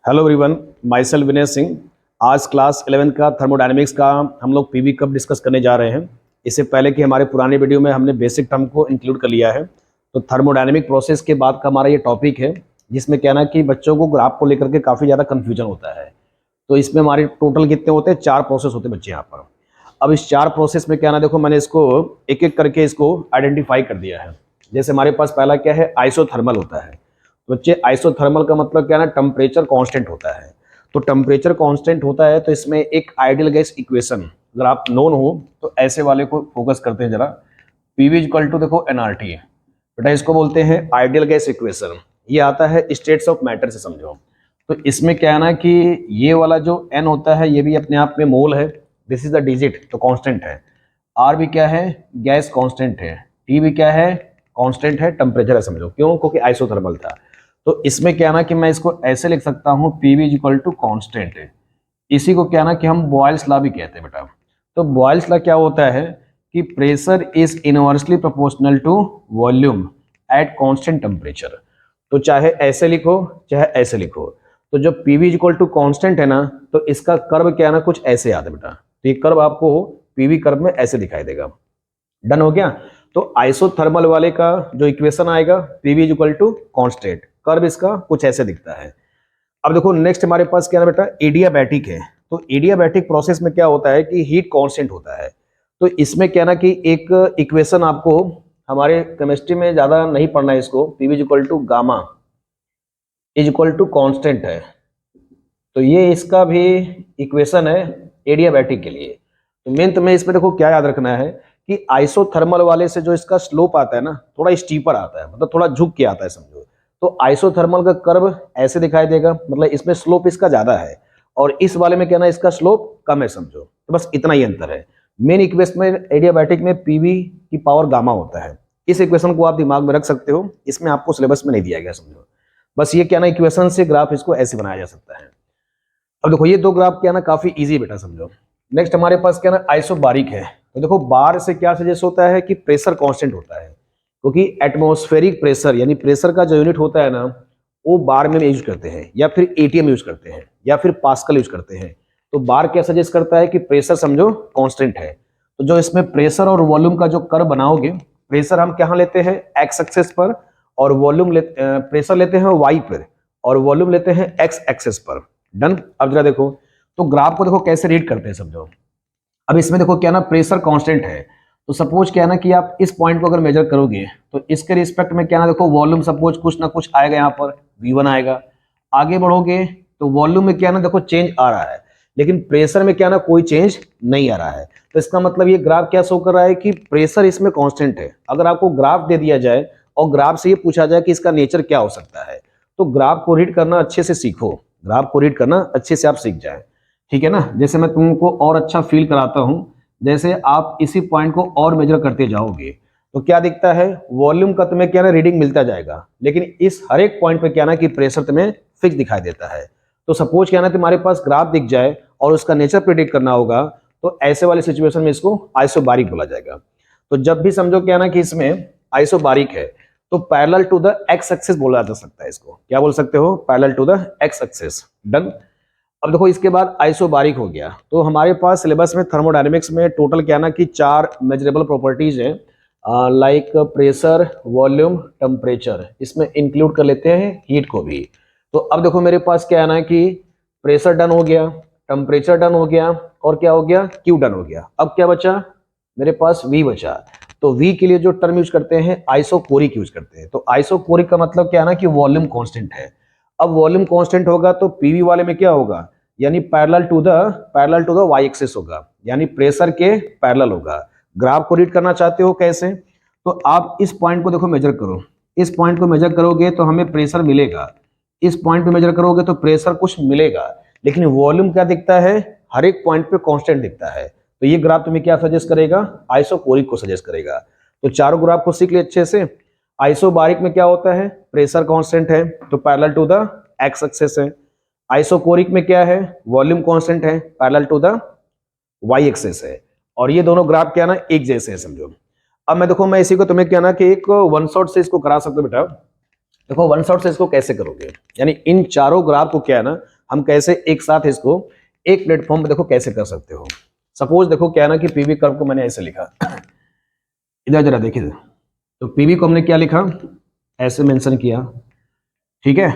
Hello everyone, my self Vinay Singh. आज class 11 का thermodynamics का हम लोग पीवी कप डिस्कस करने जा रहे हैं। इससे पहले कि हमारे पुराने वीडियो में हमने बेसिक टर्म को इंक्लूड कर लिया है, तो थर्मोडायनेमिक प्रोसेस के बाद का हमारा ये टॉपिक है, जिसमें कहना कि बच्चों को ग्राफ को लेकर के काफ़ी ज़्यादा कन्फ्यूजन होता है। तो इसमें हमारे टोटल कितने होते हैं? 4 प्रोसेस होते हैं बच्चे यहाँ पर। अब इस 4 प्रोसेस में कहना, देखो मैंने इसको एक एक करके इसको आइडेंटिफाई कर दिया है। जैसे हमारे पास पहला क्या है? आइसोथर्मल होता है। बच्चे, आइसोथर्मल का मतलब क्या है ना? टेम्परेचर कांस्टेंट होता है। तो टेम्परेचर कांस्टेंट होता है तो इसमें एक आइडियल गैस इक्वेशन अगर आप नोन हो तो ऐसे वाले को फोकस करते हैं जरा। पीवी इक्वल टू, देखो एनआरटी बेटा, इसको बोलते हैं आइडियल गैस इक्वेशन। ये आता है स्टेट्स ऑफ मैटर से, समझो। तो इसमें क्या है ना कि ये वाला जो एन होता है ये भी अपने आप में मोल है, दिस इज द डिजिट, तो कांस्टेंट है। आर भी क्या है? गैस कांस्टेंट है। टी भी क्या है? कांस्टेंट है, टेम्परेचर है, समझो। क्यों? क्योंकि आइसोथर्मल था। तो इसमें क्या ना कि मैं इसको ऐसे लिख सकता हूं, पीवी इक्वल टू कांस्टेंट है। इसी को क्या ना कि हम बॉयल्स लॉ भी कहते हैं बेटा। तो बॉयल्स लॉ क्या होता है कि pressure is inversely proportional to volume at constant temperature. तो चाहे ऐसे लिखो चाहे ऐसे लिखो, तो जब पीवी इक्वल टू कांस्टेंट है ना, तो इसका कर्व क्या है ना, कुछ ऐसे आता है बेटा। तो ये कर्व आपको पीवी कर्व में ऐसे दिखाई देगा। डन हो गया? तो आइसोथर्मल वाले का जो इक्वेशन आएगा, PV equal to constant, curve इसका कुछ ऐसे दिखता है। अब देखो नेक्स्ट हमारे पास क्या है बेटा? एडियाबैटिक है। तो एडियाबैटिक प्रोसेस में क्या होता है कि हीट कांस्टेंट होता है। तो इसमें क्या ना कि एक इक्वेशन आपको हमारे केमिस्ट्री में ज्यादा नहीं पढ़ना है इसको, PV equal to gamma is equal to constant है। तो ये इसका भी इक्वेशन है एडियाबैटिक के लिए। तो मेन तुम्हें इसमें देखो क्या याद रखना है कि आइसोथर्मल वाले से जो इसका स्लोप आता है ना, थोड़ा स्टीपर आता है, मतलब थोड़ा झुक के आता है, समझो। तो आइसोथर्मल का कर्व ऐसे दिखाई देगा, मतलब इसमें स्लोप इसका ज्यादा है, और इस वाले में क्या ना, इसका स्लोप कम है, समझो। तो बस इतना ही अंतर है। मेन इक्वेशन में एडियाबैटिक में पीवी की पावर गामा होता है। इस इक्वेशन को आप दिमाग में रख सकते हो, इसमें आपको सिलेबस में नहीं दिया गया, समझो। बस ये क्या ना, इक्वेशन से ग्राफ इसको ऐसे बनाया जा सकता है। अब देखो ये दो ग्राफ क्या ना, काफी इजी बेटा, समझो। नेक्स्ट हमारे पास क्या ना, आइसोबारिक है। तो देखो बार से क्या सजेस्ट होता है कि प्रेशर कांस्टेंट होता है, क्योंकि एटमॉस्फेरिक प्रेशर यानी प्रेशर का जो यूनिट होता है ना, वो बार में यूज करते हैं, या फिर एटीएम यूज करते हैं, या फिर पास्कल यूज करते हैं। तो बार क्या सजेस्ट करता है कि प्रेशर समझो कांस्टेंट है। तो जो इसमें प्रेशर और वॉल्यूम का जो कर्व बनाओगे, प्रेशर हम कहाँ लेते हैं? एक्स एक्सेस पर, और वॉल्यूम प्रेशर लेते हैं वाई पर, और वॉल्यूम लेते हैं एक्स एक्सेस पर। डन? अब जरा देखो, तो ग्राफ को देखो कैसे रीड करते हैं, समझो। अब इसमें देखो क्या ना, प्रेशर कांस्टेंट है। तो सपोज क्या है ना कि आप इस पॉइंट को अगर मेजर करोगे, तो इसके रिस्पेक्ट में क्या ना, देखो वॉल्यूम सपोज कुछ ना कुछ आएगा, यहाँ पर V1 आएगा। आगे बढ़ोगे तो वॉल्यूम में क्या ना, देखो चेंज आ रहा है, लेकिन प्रेशर में क्या ना, कोई चेंज नहीं आ रहा है। तो इसका मतलब ये ग्राफ क्या शो कर रहा है कि प्रेशर इसमें कांस्टेंट है। अगर आपको ग्राफ दे दिया जाए और ग्राफ से ये पूछा जाए कि इसका नेचर क्या हो सकता है, तो ग्राफ को रीड करना अच्छे से सीखो, ग्राफ को रीड करना अच्छे से आप सीख जाए, ठीक है ना। जैसे मैं तुमको और अच्छा फील कराता हूं, जैसे आप इसी पॉइंट को और मेजर करते जाओगे, तो क्या दिखता है? वॉल्यूम का तुम्हें क्या ना रीडिंग मिलता जाएगा, लेकिन इस हर एक पॉइंट पे क्या ना कि प्रेशर तुम्हें फिक्स दिखाई देता है। तो सपोज क्या ना तुम्हारे पास ग्राफ दिख जाए और उसका नेचर प्रिडिक्ट करना होगा, तो ऐसे वाली सिचुएशन में इसको आइसोबारिक बोला जाएगा। तो जब भी समझो क्या ना कि इसमें आइसोबारिक है, तो parallel to the x axis बोला जा सकता है इसको। क्या बोल सकते हो? Parallel to the x axis. Done? अब देखो इसके बाद आइसोबारिक हो गया। तो हमारे पास सिलेबस में थर्मोडायनेमिक्स में टोटल क्या ना कि 4 मेजरेबल प्रॉपर्टीज हैं, लाइक प्रेशर, वॉल्यूम, टेम्परेचर। इसमें इंक्लूड कर लेते हैं हीट को भी। तो अब देखो मेरे पास क्या है ना कि प्रेशर डन हो गया, टेम्परेचर डन हो गया, और क्या हो गया? क्यू डन हो गया। अब क्या बचा? मेरे पास वी बचा। तो वी के लिए जो टर्म यूज करते हैं, आइसोकोरिक यूज करते हैं। तो आइसोकोरिक का मतलब क्या है ना कि वॉल्यूम कांस्टेंट है। अब वॉल्यूम कांस्टेंट होगा तो पीवी वाले में क्या होगा? यानी parallel to the y axis होगा, यानी प्रेशर के पैरेलल होगा। ग्राफ को रीड करना चाहते हो कैसे? तो आप इस पॉइंट को देखो मेजर करो, इस पॉइंट को मेजर करोगे तो हमें प्रेशर मिलेगा, इस पॉइंट पे मेजर करोगे तो प्रेशर कुछ मिलेगा, लेकिन वॉल्यूम क्या दिखता है? हर एक पॉइंट पे कांस्टेंट दिखता है। तो ये ग्राफ तुम्हें क्या सजेस्ट करेगा? आइसोकोरिक को सजेस्ट करेगा। तो चारों ग्राफ को सीख ले अच्छे से। आइसोबारिक में क्या होता है? प्रेशर कांस्टेंट है, तो parallel to the x axis है। आइसोकोरिक में क्या है? वॉल्यूम कांस्टेंट है, parallel to the y axis है। और ये दोनों ग्राफ क्या ना, एक जैसे हैं, समझो। अब मैं देखो, मैं इसी को तुम्हें क्या ना कि एक वन शॉट से इसको करा सकते हो बेटा। देखो वन शॉट से इसको कैसे करोगे, यानी इन चारों ग्राफ को क्या है ना, हम कैसे एक साथ इसको एक प्लेटफॉर्म पे देखो कैसे कर सकते हो। सपोज देखो क्या है ना कि पीवी कर्व को मैंने ऐसे लिखा, इधर जरा देखिए, तो पीवी को हमने क्या लिखा, ऐसे मेंशन किया, ठीक है।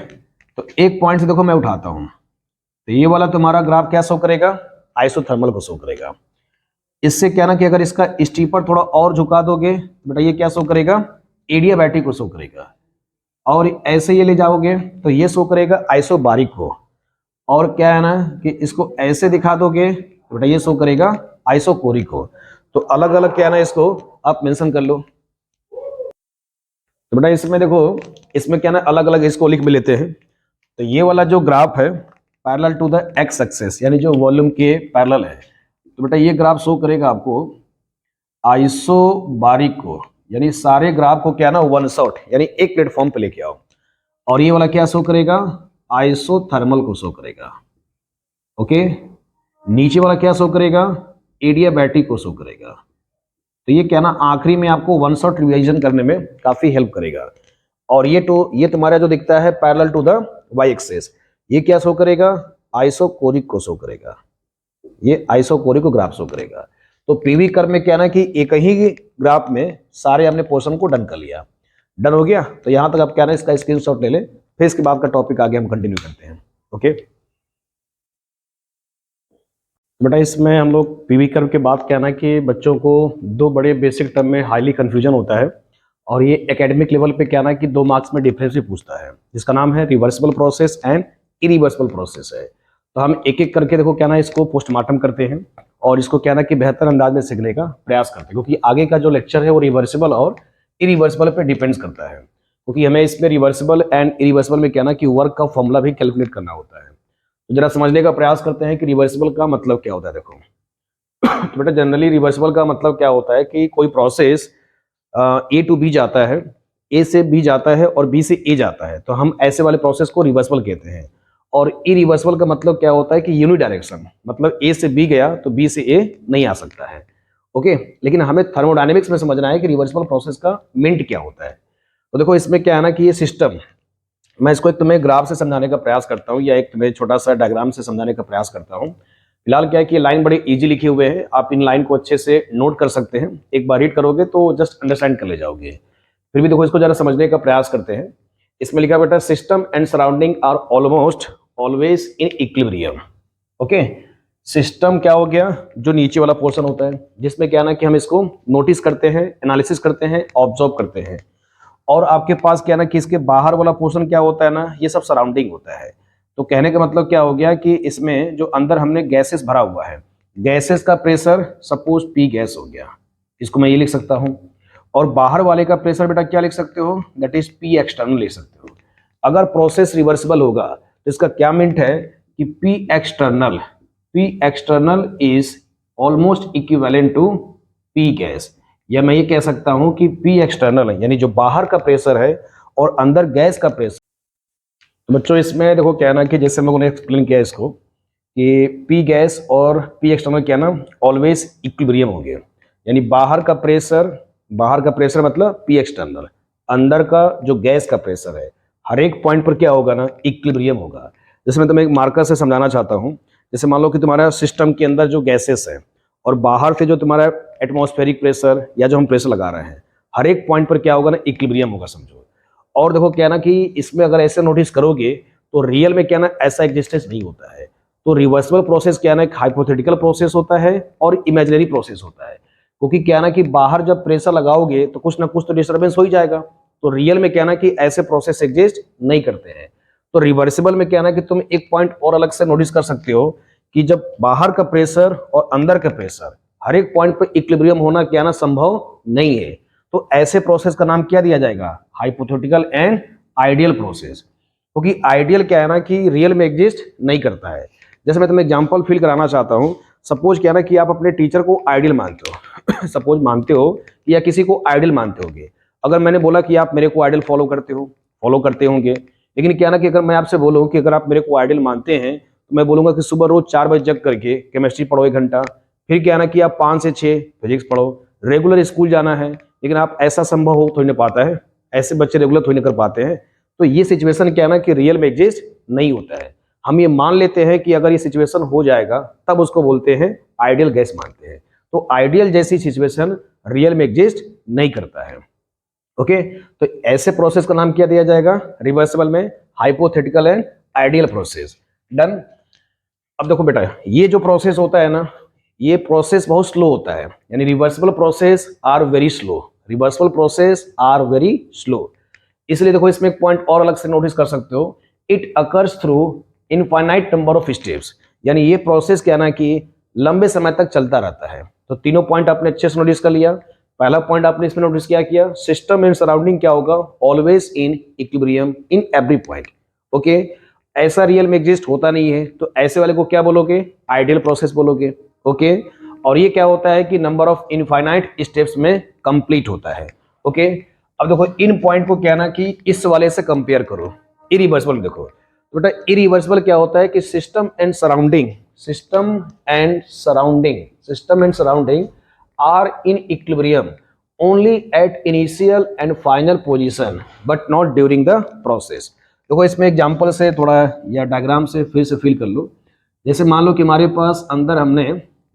तो एक पॉइंट से देखो मैं उठाता हूं, तो ये वाला तुम्हारा ग्राफ क्या शो करेगा, आइसोथर्मल को शो करेगा। इससे क्या ना कि अगर इसका स्टीपर थोड़ा और झुका दोगे बेटा ये क्या शो करेगा, एडियाबैटिक को शो करेगा। और ऐसे ये ले जाओगे तो ये शो करेगा आइसोबारिक को। और क्या है ना कि इसको ऐसे दिखा दोगे तो बेटा ये शो करेगा आइसोकोरिक को। तो अलग अलग क्या है ना इसको आप मेंशन कर लो। तो बेटा इसमें देखो, इसमें क्या ना अलग अलग इसको लिख भी लेते हैं। तो ये वाला जो ग्राफ है parallel to the x axis, यानी जो वॉल्यूम के पैरेलल है, तो बेटा ये ग्राफ शो करेगा आपको आइसोबारिक को, यानी सारे ग्राफ को क्या ना वन शॉट यानी एक प्लेटफॉर्म पे लेके आओ। और ये वाला क्या शो करेगा, आइसोथर्मल को शो करेगा। ओके, नीचे वाला क्या शो करेगा, एडियाबैटिक को शो करेगा। तो ये क्या ना आखिरी में आपको वन शॉट रिवीजन करने में काफी हेल्प करेगा। और ये तुम्हारा जो दिखता है parallel to the y axis, ये क्या शो करेगा, आइसोकोरिक को शो करेगा। ये आइसोकोरिक को ग्राफ शो करेगा। तो पीवी कर्व में क्या ना कि एक ही ग्राफ में सारे हमने पोर्शन को डन कर लिया। डन हो गया, तो यहां तक आप क्या ना इसका स्क्रीनशॉट ले ले, फिर इसके बाद का टॉपिक आगे हम कंटिन्यू करते हैं। ओके बेटा, इसमें हम लोग पीवी कर्व के बाद क्या ना कि बच्चों को दो बड़े बेसिक टर्म में हाईली कंफ्यूजन होता है, और ये एकेडमिक लेवल पे क्या ना कि 2 मार्क्स में डिफरेंस भी पूछता है, जिसका नाम है reversible process and irreversible process है। तो हम एक एक करके देखो क्या ना इसको पोस्टमार्टम करते हैं और इसको क्या ना कि बेहतर अंदाज में सीखने का प्रयास करते हैं, क्योंकि आगे का जो लेक्चर है वो रिवर्सिबल और इरिवर्सिबल पे डिपेंड्स करता है। क्योंकि हमें इसमें रिवर्सिबल एंड इरिवर्सिबल में क्या ना कि वर्क का फॉर्मूला भी कैलकुलेट करना होता है। तो जरा समझने का प्रयास करते हैं कि रिवर्सिबल का मतलब क्या होता है। देखो तो बेटा जनरली रिवर्सिबल का मतलब क्या होता है कि कोई प्रोसेस ए टू बी जाता है, ए से बी जाता है और बी से ए जाता है, तो हम ऐसे वाले प्रोसेस को रिवर्सिबल कहते हैं। और इरिवर्सिबल का मतलब क्या होता है कि यूनि डायरेक्शन, मतलब ए से बी गया तो बी से ए नहीं आ सकता है। ओके, लेकिन हमें थर्मोडायनेमिक्स में समझना है कि रिवर्सिबल प्रोसेस का मिंट क्या होता है। तो देखो इसमें क्या है ना कि ये सिस्टम, मैं इसको एक तुम्हें ग्राफ से समझाने का प्रयास करता हूँ या एक तुम्हें छोटा सा डायग्राम से समझाने का प्रयास करता हूँ। फिलहाल क्या है कि ये लाइन बड़े इजी लिखे हुए हैं, आप इन लाइन को अच्छे से नोट कर सकते हैं, एक बार रीड करोगे तो जस्ट अंडरस्टैंड कर ले जाओगे। फिर भी देखो इसको जरा समझने का प्रयास करते हैं। इसमें लिखा बेटा system and surrounding are almost always in equilibrium. Okay, system क्या हो गया, जो नीचे वाला पोर्शन होता है, जिसमें क्या ना कि हम इसको नोटिस करते हैं, एनालिसिस करते हैं, ऑब्जर्व करते हैं। और आपके पास क्या ना कि इसके बाहर वाला पोर्शन क्या होता है ना, ये सब सराउंडिंग होता है। तो कहने का मतलब क्या हो गया कि इसमें जो अंदर हमने गैसेस भरा हुआ है, गैसेस का प्रेशर सपोज पी गैस हो गया, इसको मैं ये लिख सकता हूं। और बाहर वाले का प्रेशर बेटा क्या लिख सकते हो, दैट इज पी एक्सटर्नल लिख सकते हो। अगर प्रोसेस रिवर्सिबल होगा तो इसका क्या मीनिंग है कि P external is almost equivalent to P gas, या मैं ये कह सकता हूं कि पी एक्सटर्नल है यानी जो बाहर का प्रेशर है और अंदर गैस का प्रेशर। तो बच्चों इसमें देखो क्या है ना कि जैसे हम लोगों ने एक्सप्लेन किया इसको कि पी गैस और पी एक्सटर्नल क्या ना ऑलवेज इक्विलिब्रियम हो गया, यानी बाहर का प्रेशर मतलब पी एक्सटर्नल, अंदर का जो गैस का प्रेशर है हर एक पॉइंट पर क्या होगा ना, इक्विलिब्रियम होगा। जैसे मैं तुम्हें एक मार्कर से समझाना चाहता हूं, जैसे मान लो कि तुम्हारा सिस्टम के अंदर जो गैसेस है और बाहर से जो तुम्हारा एटमॉस्फेरिक प्रेशर या जो हम प्रेशर लगा रहे हैं, हर एक पॉइंट पर क्या होगा ना, इक्विलिब्रियम होगा समझो। और देखो क्या ना कि इसमें अगर ऐसे नोटिस करोगे तो रियल में क्या ना ऐसा एग्जिस्टेंस नहीं होता है। तो रिवर्सिबल प्रोसेस क्या ना एक हाइपोथेटिकल प्रोसेस होता है और इमेजिनरी प्रोसेस होता है, क्योंकि क्या ना कि बाहर जब प्रेशर लगाओगे तो कुछ ना कुछ तो डिस्टर्बेंस हो ही जाएगा। तो रियल में क्या ना कि ऐसे प्रोसेस एग्जिस्ट नहीं करते हैं। तो रिवर्सिबल में क्या ना कि तुम एक पॉइंट और अलग से नोटिस कर सकते हो कि जब बाहर का प्रेशर और अंदर का प्रेशर हर एक पॉइंट पर इक्विलिब्रियम होना क्या ना संभव नहीं है। तो ऐसे प्रोसेस का नाम क्या दिया जाएगा, हाइपोथेटिकल एंड आइडियल प्रोसेस। क्योंकि आइडियल क्या है ना कि रियल में एग्जिस्ट नहीं करता है। जैसे मैं तुम्हें एग्जांपल फील कराना चाहता हूं, सपोज क्या ना कि आप अपने टीचर को आइडियल मानते हो सपोज मानते हो कि या किसी को आइडियल मानते होगे। अगर मैंने बोला कि आप मेरे को आइडियल फॉलो करते होंगे, लेकिन क्या ना कि अगर मैं आपसे बोलूं कि अगर आप मेरे को आइडियल मानते हैं तो मैं बोलूंगा कि सुबह रोज 4 बजे जग करके केमिस्ट्री पढ़ो 1 घंटा, फिर क्या ना कि आप 5 से 6 फिजिक्स पढ़ो, रेगुलर स्कूल जाना है। लेकिन आप ऐसा संभव हो थोड़ी ना पाता है, ऐसे बच्चे रेगुलर थोड़ी ना कर पाते हैं। तो ये सिचुएशन क्या है ना कि रियल में एग्जिस्ट नहीं होता है। हम ये मान लेते हैं कि अगर ये सिचुएशन हो जाएगा तब उसको बोलते हैं आइडियल गैस मानते हैं। तो आइडियल जैसी सिचुएशन रियल में एग्जिस्ट नहीं करता है। ओके, तो ऐसे प्रोसेस का नाम क्या दिया जाएगा रिवर्सिबल में, hypothetical and ideal process. Done. अब देखो बेटा, ये जो प्रोसेस होता है ना, ये प्रोसेस बहुत स्लो होता है, यानी reversible process are very slow, reversible process are very slow. इसलिए देखो इसमें एक पॉइंट और अलग से नोटिस कर सकते हो, it occurs through infinite number of steps, यानी ये प्रोसेस क्या ना कि लंबे समय तक चलता रहता है। तो तीनों पॉइंट आपने अच्छे से नोटिस कर लिया। पहला पॉइंट आपने इसमें नोटिस किया सिस्टम एंड सराउंडिंग क्या होगा, always in equilibrium in every point. Okay, ऐसा रियल में एग्जिस्ट होता नहीं है, तो ऐसे वाले को क्या बोलोगे, आइडियल प्रोसेस बोलोगे। ओके, और ये क्या होता है कि नंबर ऑफ इनफाइनाइट स्टेप्स में कंप्लीट होता है। ओके, अब देखो इन पॉइंट को क्या ना कि इस वाले से कंपेयर करो, इरिवर्सिबल। देखो तो बेटा इरिवर्सिबल क्या होता है कि system and surrounding, system and surrounding are in equilibrium only at initial and final position but not during the process. देखो इसमें एग्जांपल से थोड़ा या डायग्राम से फिर से फील कर लो। जैसे मान लो कि हमारे पास अंदर हमने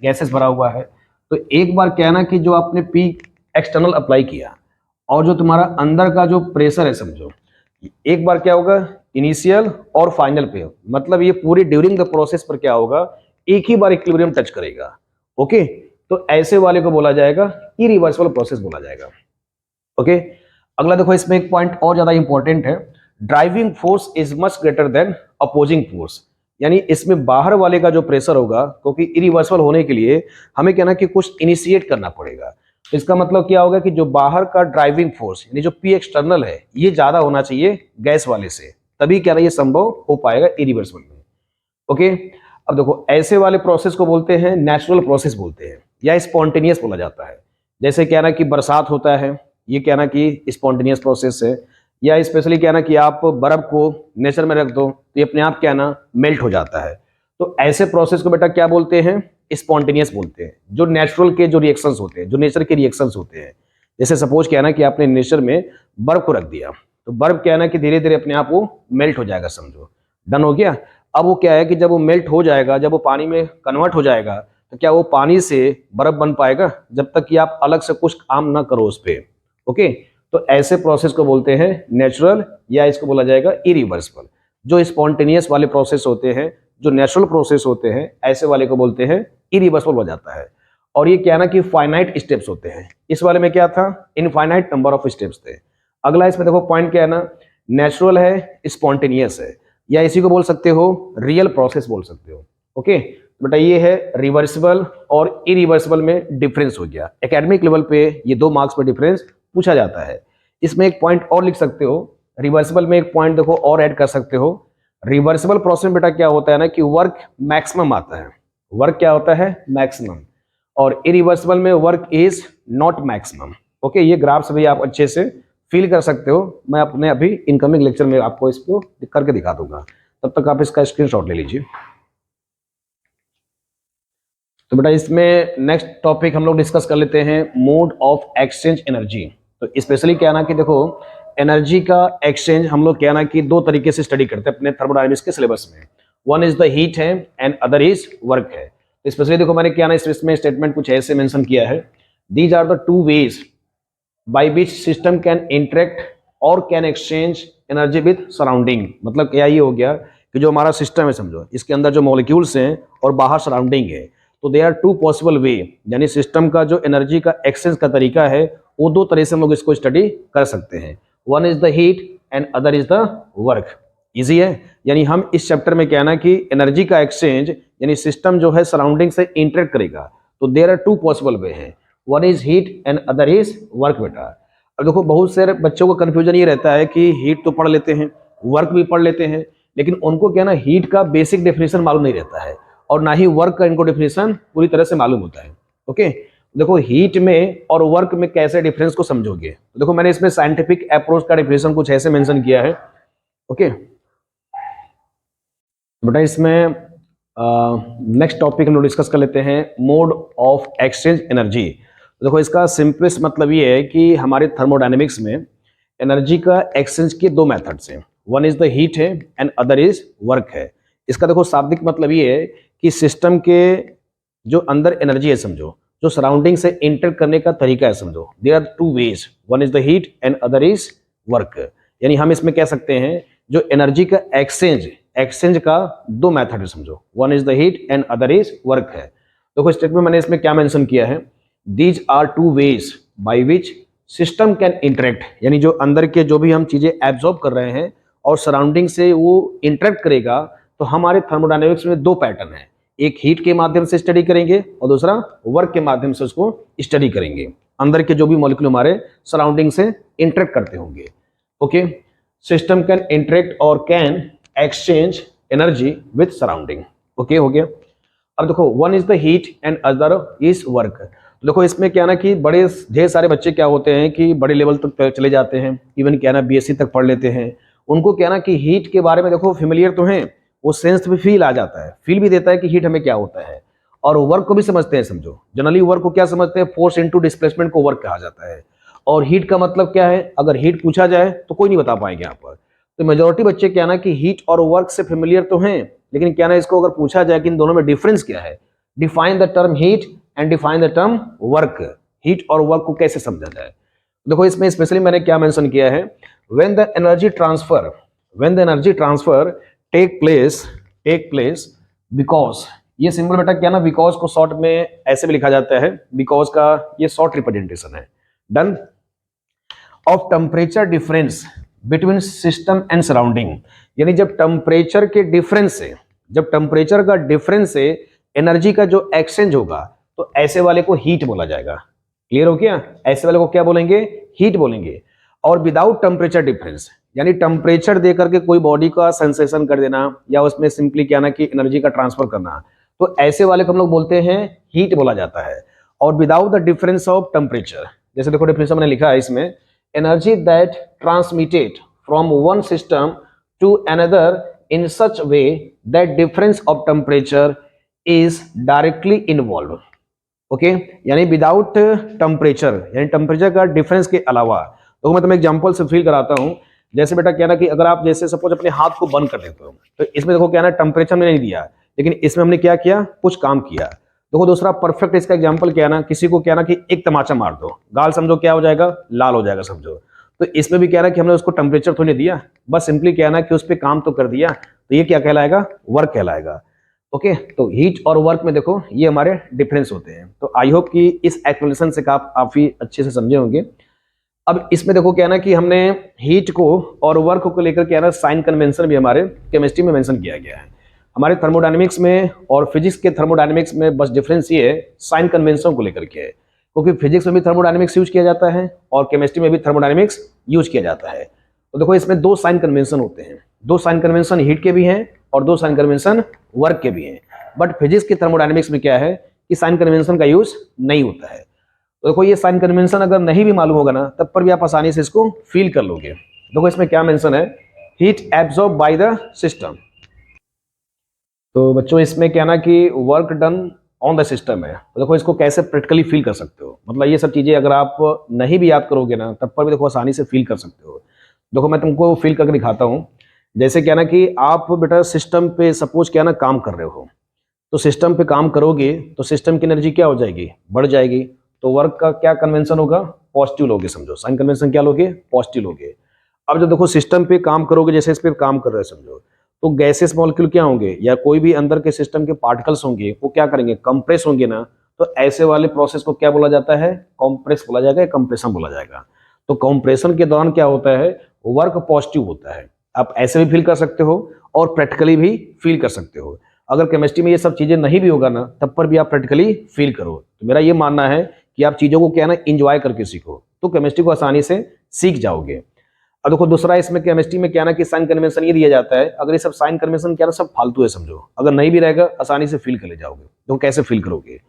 गैसेस भरा हुआ है, तो एक बार क्या है ना कि जो आपने पी एक्सटर्नल अप्लाई किया और जो तुम्हारा अंदर का जो प्रेशर है समझो, एक बार क्या होगा इनिशियल और फाइनल पे, मतलब ये पूरी ड्यूरिंग द प्रोसेस पर क्या होगा, एक ही बार इक्विलिब्रियम टच करेगा। ओके, तो ऐसे वाले को बोला जाएगा इरिवर्सिबल प्रोसेस बोला जाएगा। ओके, अगला देखो इसमें एक पॉइंट और ज्यादा इंपॉर्टेंट है, driving force is much greater than opposing force, यानी इसमें बाहर वाले का जो प्रेशर होगा, क्योंकि इरिवर्सिबल होने के लिए हमें क्या ना कि कुछ इनिशिएट करना पड़ेगा। तो इसका मतलब क्या होगा कि जो बाहर का ड्राइविंग फोर्स यानी जो पी एक्सटर्नल है ये ज्यादा होना चाहिए गैस वाले से, तभी क्या ना ये संभव हो पाएगा इरिवर्सिबल में। ओके, अब देखो ऐसे वाले प्रोसेस को बोलते हैं नेचुरल प्रोसेस बोलते हैं या स्पॉन्टेनियस बोला जाता है। जैसे क्या ना कि बरसात होता है, ये क्या ना कि स्पॉन्टेनियस प्रोसेस है, या स्पेशली क्या ना कि आप बर्फ को नेचर में रख दो तो ये अपने आप क्या ना मेल्ट हो जाता है। तो ऐसे प्रोसेस को बेटा क्या बोलते हैं, स्पॉन्टेनियस बोलते हैं, जो नेचुरल के जो रिएक्शंस होते हैं, जो नेचर के रिएक्शंस होते हैं। जैसे सपोज क्या ना कि आपने नेचर में बर्फ को रख दिया, तो बर्फ क्या ना कि धीरे धीरे अपने आप वो मेल्ट हो जाएगा समझो। डन हो गया। अब वो क्या है कि जब वो मेल्ट हो जाएगा, जब वो पानी में कन्वर्ट हो जाएगा, तो क्या वो पानी से बर्फ बन पाएगा जब तक कि आप अलग से कुछ काम ना करो उस पर। ओके, तो ऐसे प्रोसेस को बोलते हैं नेचुरल, या इसको बोला जाएगा इरिवर्सिबल। जो स्पॉन्टेनियस वाले प्रोसेस होते हैं, जो नेचुरल प्रोसेस होते हैं, ऐसे वाले को बोलते हैं इरिवर्सिबल हो जाता है। और ये क्या ना कि फाइनाइट स्टेप्स होते हैं, इस वाले में क्या था इनफाइनाइट नंबर ऑफ स्टेप्स थे। अगला इसमें देखो पॉइंट क्या है ना, नेचुरल है, स्पॉन्टेनियस है, या इसी को बोल सकते हो रियल प्रोसेस बोल सकते हो। ओके, बेटा ये है रिवर्सिबल और इरिवर्सिबल में डिफरेंस हो गया। एकेडमिक लेवल पे ये 2 मार्क्स में डिफरेंस पूछा जाता है। इसमें एक पॉइंट और लिख सकते हो, रिवर्सिबल में एक पॉइंट देखो और ऐड कर सकते हो। रिवर्सिबल प्रोसेस में बेटा क्या होता है ना कि वर्क मैक्सिमम आता है, वर्क क्या होता है मैक्सिमम, और इरिवर्सिबल में work is not maximum. Okay, ये ग्राफ से भी आप अच्छे से फील कर सकते हो, मैं अपने अभी इनकमिंग लेक्चर में आपको इसको करके दिखा दूंगा, तब तक आप इसका स्क्रीनशॉट ले लीजिए। तो बेटा इसमें नेक्स्ट टॉपिक हम लोग डिस्कस कर लेते हैं मोड ऑफ एक्सचेंज एनर्जी। तो स्पेशली क्या ना कि देखो एनर्जी का एक्सचेंज हम लोग क्या ना कि 2 तरीके से स्टडी करते हैं अपने थर्मोडायनामिक्स के सिलेबस में। वन इज द हीट है एंड अदर इज वर्क है। तो स्पेशली देखो मैंने क्या ना इसमें स्टेटमेंट कुछ ऐसे मेंशन किया है, these are the 2 ways by which system can interact और can exchange energy with surrounding. मतलब क्या ये हो गया कि जो हमारा सिस्टम है समझो, इसके अंदर जो मॉलिक्यूल्स हैं और बाहर सराउंडिंग है, तो दे आर 2 पॉसिबल वे, यानी सिस्टम का जो एनर्जी का एक्सचेंज का तरीका है वो 2 तरह से हम लोग इसको स्टडी कर सकते हैं। One is the heat and other is the work. Easy है, यानी हम इस चैप्टर में क्या ना कि एनर्जी का एक्सचेंज यानी सिस्टम जो है सराउंडिंग से इंटरेक्ट करेगा, तो देयर आर 2 पॉसिबल वे हैं, one is heat and other is work. बेटा अब देखो बहुत सारे बच्चों को कंफ्यूजन ये रहता है कि हीट तो पढ़ लेते हैं, वर्क भी पढ़ लेते हैं, लेकिन उनको क्या ना हीट का बेसिक डेफिनेशन मालूम नहीं रहता है और ना ही वर्क का इनको डेफिनेशन पूरी तरह से मालूम होता है। ओके, देखो हीट में और वर्क में कैसे डिफरेंस को समझोगे, तो देखो मैंने इसमें साइंटिफिक अप्रोच का डेफिनेशन कुछ ऐसे मेंशन किया है। ओके, बेटा इसमें नेक्स्ट टॉपिक हम लोग डिस्कस कर लेते हैं मोड ऑफ एक्सचेंज एनर्जी। देखो इसका सिंपलेस्ट मतलब ये है कि हमारे थर्मोडायनेमिक्स में एनर्जी का एक्सचेंज के 2 मेथड्स हैं, वन इज द हीट है एंड अदर इज वर्क है। इसका देखो शाब्दिक मतलब ये है कि सिस्टम के जो अंदर एनर्जी है समझो, जो सराउंडिंग से इंटर करने का तरीका है समझो, there are two ways, one is the heat and other is work. यानी हम इसमें कह सकते हैं जो एनर्जी का एक्सचेंज का दो मेथड है समझो, one is the heat and other is work है। देखो स्टेटमेंट मैंने इसमें क्या मेंशन किया है, these are two ways by which system can interact, यानी जो अंदर के जो भी हम चीजें एब्जॉर्ब कर रहे हैं और सराउंडिंग से वो इंटरेक्ट करेगा, तो हमारे थर्मोडायनेमिक्स में दो पैटर्न है, एक हीट के माध्यम से स्टडी करेंगे और दूसरा वर्क के माध्यम से उसको स्टडी करेंगे, अंदर के जो भी मॉलिक्यूल हमारे सराउंडिंग से इंटरेक्ट करते होंगे। ओके, सिस्टम कैन इंटरेक्ट और can exchange energy with surrounding. Okay हो गया। अब देखो one is the heat and other is work. तो देखो इसमें क्या ना कि बड़े ढेर सारे बच्चे क्या होते हैं कि बड़े लेवल तक चले जाते हैं, इवन क्या ना बीएससी तक पढ़ लेते हैं, उनको क्या ना कि हीट के बारे में देखो फेमिलियर तो हैं, वो सेंस भी फील आ जाता है, फील भी देता है कि हीट हमें क्या होता है, और वर्क को भी समझते हैं समझो। जनरली वर्क को क्या समझते हैं, फोर्स इनटू डिस्प्लेसमेंट को वर्क कहा जाता है। और हीट का मतलब क्या है, अगर हीट पूछा जाए तो कोई नहीं बता पाएंगे यहाँ पर। तो मेजोरिटी बच्चे क्या ना कि हीट और वर्क से फेमिलियर तो हैं, लेकिन क्या ना इसको अगर पूछा जाए कि इन दोनों में डिफरेंस क्या है, define the term heat and define the term work, heat और वर्क को कैसे समझा जाए। देखो इसमें स्पेशली मैंने क्या मेंशन किया है, when the energy transfer take place because, ये सिंबल बेटा क्या ना बिकॉज को शॉर्ट में ऐसे भी लिखा जाता है, बिकॉज का ये शॉर्ट रिप्रेजेंटेशन है, done, of temperature difference between system and surrounding. यानी जब टेम्परेचर के डिफरेंस से, जब टेम्परेचर का डिफरेंस से एनर्जी का जो एक्सचेंज होगा, तो ऐसे वाले को हीट बोला जाएगा। क्लियर हो गया, ऐसे वाले को क्या बोलेंगे, हीट बोलेंगे। और विदाउट टेम्परेचर डिफरेंस, यानी टेम्परेचर दे करके कोई बॉडी का सेंसेशन कर देना या उसमें सिंपली क्या ना कि एनर्जी का ट्रांसफर करना, तो ऐसे वाले को हम लोग बोलते हैं हीट बोला जाता है। और without the difference of temperature, जैसे देखो डिफरेंस मैंने लिखा है इसमें, energy that transmitted from one system to another in such way that difference of temperature is directly involve. Okay, यानी विदाउट टेम्परेचर, यानी टेम्परेचर का डिफरेंस के अलावा। तो मैं तुम्हें एग्जांपल से फील कराता हूं, जैसे बेटा क्या ना कि अगर आप जैसे सपोज अपने हाथ को बंद कर देते हो, तो इसमें देखो क्या ना टेम्परेचर में नहीं दिया, लेकिन इसमें हमने क्या किया, कुछ काम किया। देखो दूसरा परफेक्ट इसका एग्जांपल क्या ना, किसी को क्या ना कि एक तमाचा मार दो, गाल समझो क्या हो जाएगा, लाल हो जाएगा समझो। तो इसमें भी क्या ना कि हमने उसको टेम्परेचर तो नहीं दिया, बस सिंपली क्या ना कि उस पर काम तो कर दिया, तो ये क्या कहलाएगा, वर्क कहलाएगा। ओके, तो हीट और वर्क में देखो ये हमारे डिफरेंस होते हैं। तो आई होप कि इस एक्सप्लेनेशन से आप काफी अच्छे से समझे होंगे। अब इसमें देखो क्या ना कि हमने हीट को और वर्क को लेकर क्या ना साइन कन्वेंशन भी हमारे केमिस्ट्री में मेंशन किया गया है। हमारे थर्मोडायनेमिक्स में और फिजिक्स के थर्मोडायनेमिक्स में बस डिफरेंस ये है साइन कन्वेंशन को लेकर के है, क्योंकि फिजिक्स में भी थर्मोडायनेमिक्स यूज किया जाता है और केमिस्ट्री में भी थर्मोडायनेमिक्स यूज किया जाता है। तो देखो इसमें दो साइन कन्वेंशन होते हैं, दो साइन कन्वेंशन हीट के भी हैं और दो साइन कन्वेंशन वर्क के भी हैं। बट फिजिक्स के थर्मोडायनेमिक्स में क्या है कि साइन कन्वेंशन का यूज नहीं होता है। तो देखो ये साइन कन्वेंशन अगर नहीं भी मालूम होगा ना, तब पर भी आप आसानी से इसको फील कर लोगे। देखो इसमें क्या मेंशन है, heat absorb by the system. तो बच्चों इसमें क्या ना कि work done on the system है। तो देखो इसको कैसे प्रैक्टिकली फील कर सकते हो, मतलब ये सब चीजें अगर आप नहीं भी याद करोगे ना, तब पर भी देखो आसानी से फील कर सकते हो। देखो मैं तुमको फील करके दिखाता हूँ। जैसे क्या ना कि आप बेटा सिस्टम पे सपोज क्या ना काम कर रहे हो, तो सिस्टम पे काम करोगे तो सिस्टम की एनर्जी क्या हो जाएगी, बढ़ जाएगी। तो वर्क का क्या कन्वेंशन होगा, पॉजिटिव लोगे समझो, साइन कन्वेंशन क्या लोगे, पॉजिटिव लोगे। अब जब देखो सिस्टम पे काम करोगे, जैसे इस पे काम कर रहे हो समझो, तो गैसेस मॉलिक्यूल क्या होंगे या कोई भी अंदर के सिस्टम के पार्टिकल्स होंगे, वो क्या करेंगे, कंप्रेस होंगे ना। तो ऐसे वाले प्रोसेस को क्या बोला जाता है, कंप्रेस बोला जाएगा, कंप्रेशन बोला जाएगा। तो कंप्रेशन के दौरान क्या होता है, वर्क पॉजिटिव होता है। आप ऐसे भी फील कर सकते हो और प्रैक्टिकली भी फील कर सकते हो। अगर केमिस्ट्री में ये सब चीजें नहीं भी होगा ना, तब पर भी आप प्रैक्टिकली फील करो। तो मेरा ये मानना है कि आप चीजों को क्या ना इंजॉय करके सीखो, तो केमिस्ट्री को आसानी से सीख जाओगे। अब देखो दूसरा इसमें केमिस्ट्री में क्या ना कि साइन कन्वेंशन ये दिया जाता है, अगर ये सब साइन कन्वेंशन क्या ना सब फालतू है समझो, अगर नहीं भी रहेगा आसानी से फील कर ले जाओगे। तो कैसे फील करोगे,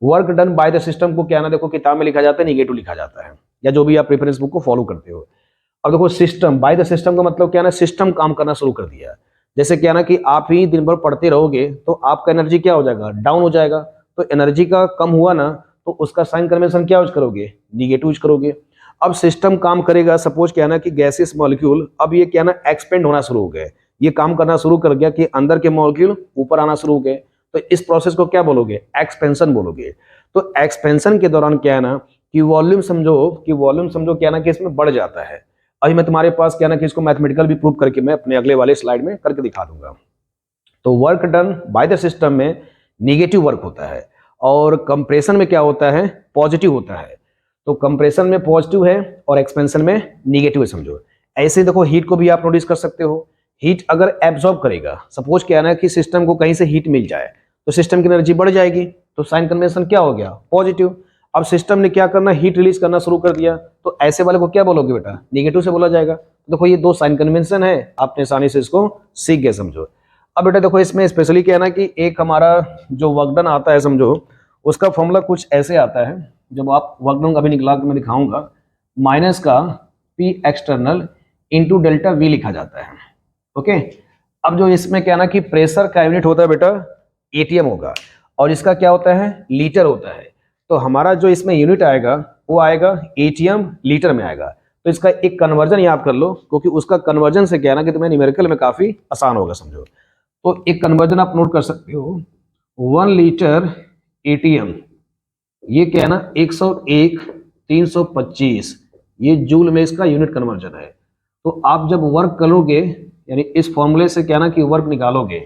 work done by the system को क्या ना देखो किताब में लिखा जाता है निगेटिव लिखा जाता है, या जो भी आप रेफरेंस बुक को फॉलो करते हो। अब देखो सिस्टम बाय द सिस्टम का मतलब क्या ना, सिस्टम काम करना शुरू कर दिया। जैसे क्या ना कि आप ही दिन भर पढ़ते रहोगे तो आपका एनर्जी क्या हो जाएगा, डाउन हो जाएगा। तो एनर्जी का कम हुआ ना, तो उसका साइन कन्वेंशन क्या यूज करोगे, निगेटिव यूज करोगे। अब सिस्टम काम करेगा, सपोज क्या ना कि गैसेस मॉलिक्यूल अब ये क्या ना एक्सपेंड होना शुरू हो गए, ये काम करना शुरू कर गया कि अंदर के मॉलिक्यूल ऊपर आना शुरू हो गए, तो इस प्रोसेस को क्या बोलोगे, एक्सपेंशन बोलोगे। तो एक्सपेंशन के दौरान क्या है ना कि वॉल्यूम समझो क्या है ना कि इसमें बढ़ जाता है। अभी मैं तुम्हारे पास क्या है ना कि इसको मैथमेटिकल भी प्रूव करके मैं अपने अगले वाले स्लाइड में करके दिखा दूंगा। तो work done by the system में निगेटिव वर्क होता है और कंप्रेशन में क्या होता है, पॉजिटिव होता है। तो कंप्रेशन में पॉजिटिव है और एक्सपेंशन में निगेटिव है समझो। ऐसे ही देखो हीट को भी आप नोटिस कर सकते हो, हीट अगर एब्जॉर्ब करेगा, सपोज क्या है ना कि सिस्टम को कहीं से हीट मिल जाए तो सिस्टम की एनर्जी बढ़ जाएगी, तो साइन कन्वेंशन क्या हो गया, पॉजिटिव। अब सिस्टम ने क्या करना, हीट रिलीज करना शुरू कर दिया, तो ऐसे वाले को क्या बोलोगे बेटा, निगेटिव से बोला जाएगा। देखो ये दो साइन कन्वेंशन है, आपने आसानी से इसको सीख गए समझो। अब बेटा देखो इसमें स्पेशली क्या है ना कि एक हमारा जो वर्क डन आता है समझो, उसका फॉर्मूला कुछ ऐसे आता है, जब आप वर्क डन अभी निकला के मैं दिखाऊंगा, माइनस का P external into delta we लिखा जाता है। ओके, अब जो इसमें क्या है ना कि प्रेशर का यूनिट होता है बेटा एटीएम होगा और इसका क्या होता है, लीटर होता है। तो हमारा जो इसमें यूनिट आएगा वो आएगा एटीएम लीटर में आएगा। तो इसका एक कन्वर्जन याद कर लो, क्योंकि उसका कन्वर्जन से क्या है ना कि तुम्हें न्यूमेरिकल में काफी आसान होगा समझो। तो एक कन्वर्जन आप नोट कर सकते हो, 1 लीटर एटीएम, ये क्या है ना 101 325, ये जूल में इसका यूनिट कन्वर्जन है। तो आप जब वर्क करोगे यानी इस फॉर्मूले से क्या ना कि वर्क निकालोगे,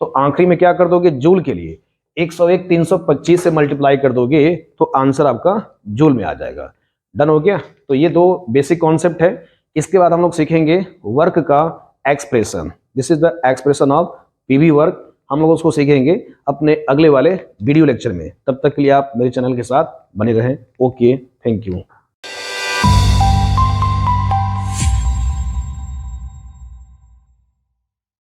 तो आखिरी में क्या कर दोगे, जूल के लिए 101 325 से मल्टीप्लाई कर दोगे तो आंसर आपका जूल में आ जाएगा। डन हो गया। तो ये दो बेसिक कॉन्सेप्ट है। इसके बाद हम लोग सीखेंगे वर्क का expression, this is the expression of PV work. हम लोग उसको सीखेंगे अपने अगले वाले वीडियो लेक्चर में। तब तक के लिए आप मेरे चैनल के साथ बने रहें। Okay, thank you.